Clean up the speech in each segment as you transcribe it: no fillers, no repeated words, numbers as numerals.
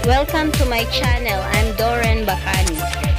Welcome to my channel. I'm Doren Bacani.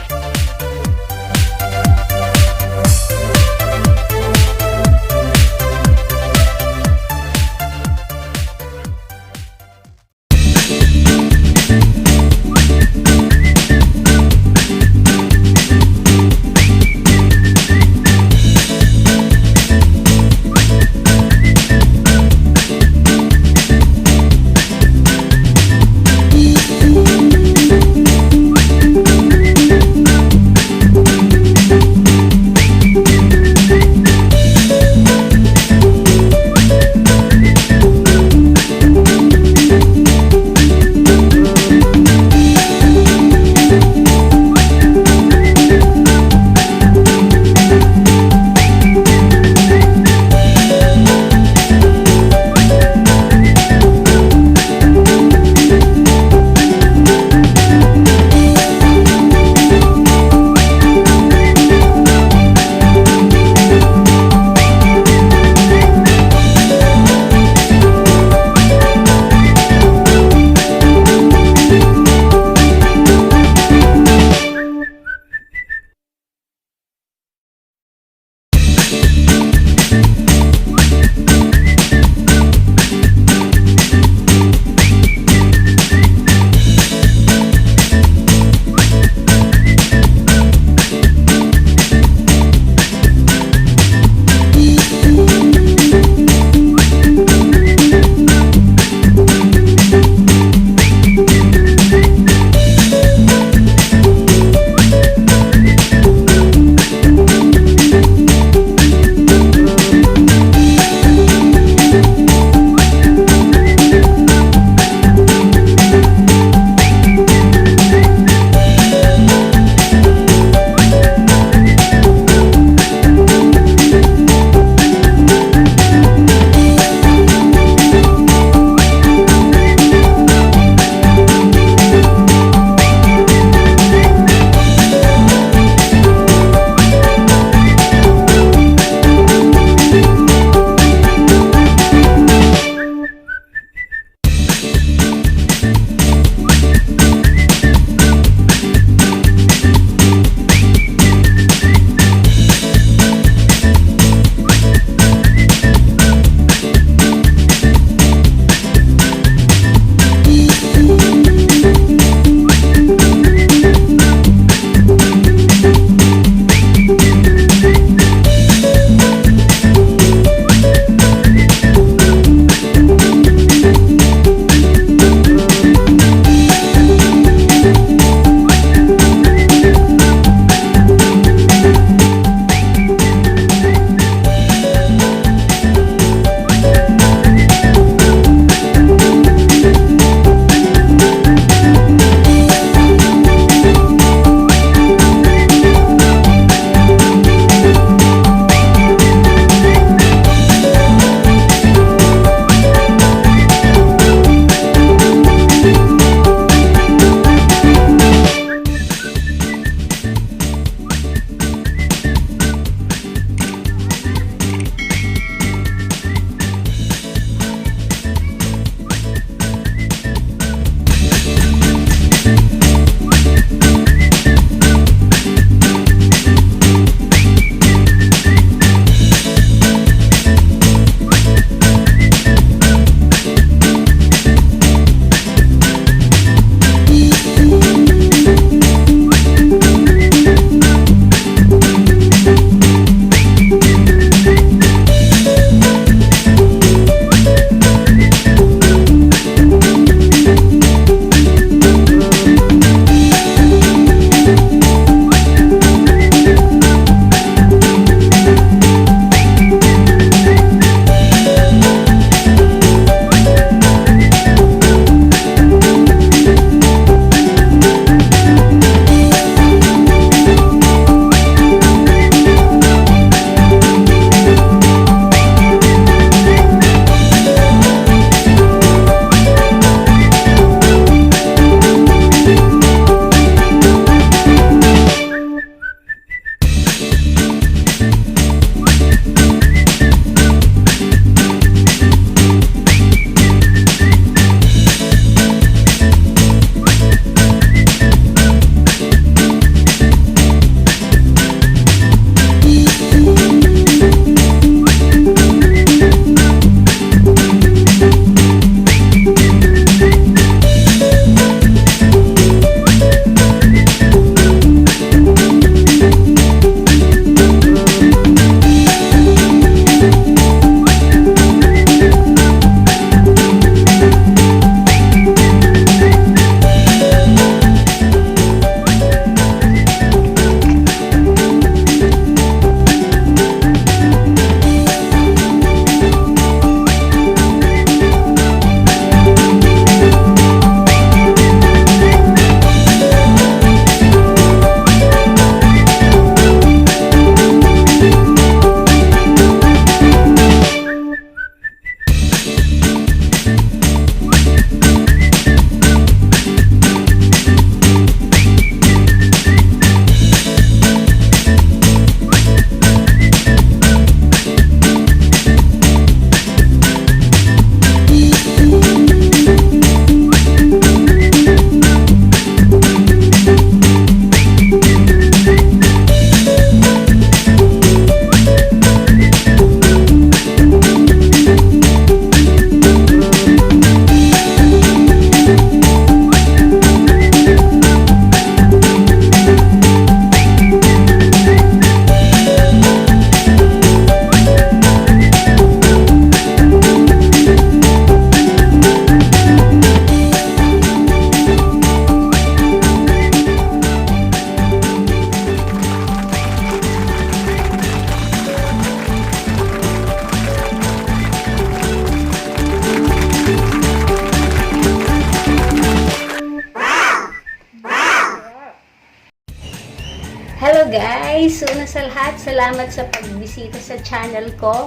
guys, una sa lahat, salamat sa pagbisita sa channel ko.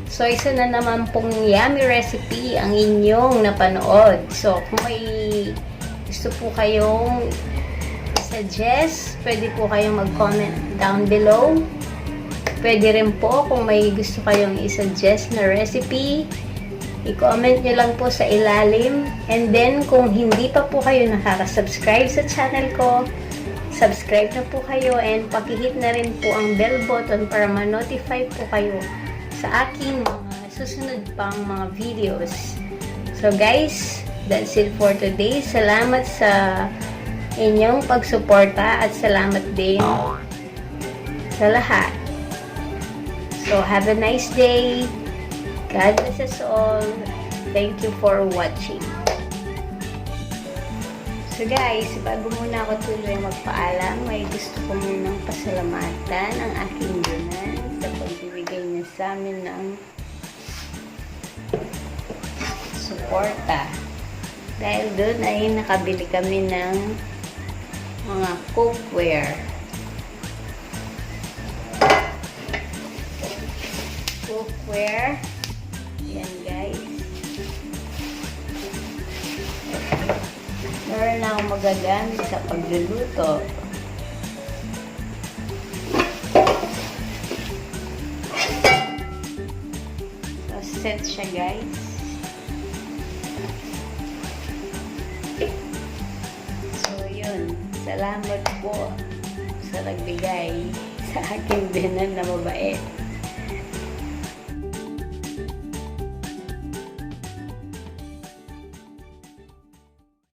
So, isa na naman pong yummy recipe ang inyong napanood. So, kung may gusto po kayong suggest, pwede po kayong mag-comment down below. Pwede rin po kung may gusto kayong i-suggest na recipe, i-comment nyo lang po sa ilalim. And then, kung hindi pa po kayo nakaka-subscribe sa channel ko, subscribe na po kayo and pakihit na rin po ang bell button para ma-notify po kayo sa aking mga susunod pang mga videos. So guys, that's it for today. Salamat sa inyong pagsuporta at salamat din sa lahat. So have a nice day. God bless us all. Thank you for watching. So guys, bago muna ako tuloy magpaalam, may gusto ko munang pasalamatan ang aking binan sa pagbibigay niya sa amin ng suporta. Dahil doon ay nakabili kami ng mga cookware. Cookware. Yan guys. Meron na akong magagamit sa pagluluto. So, set siya guys. So, yun. Salamat po sa nagbigay sa aking binan na mabait.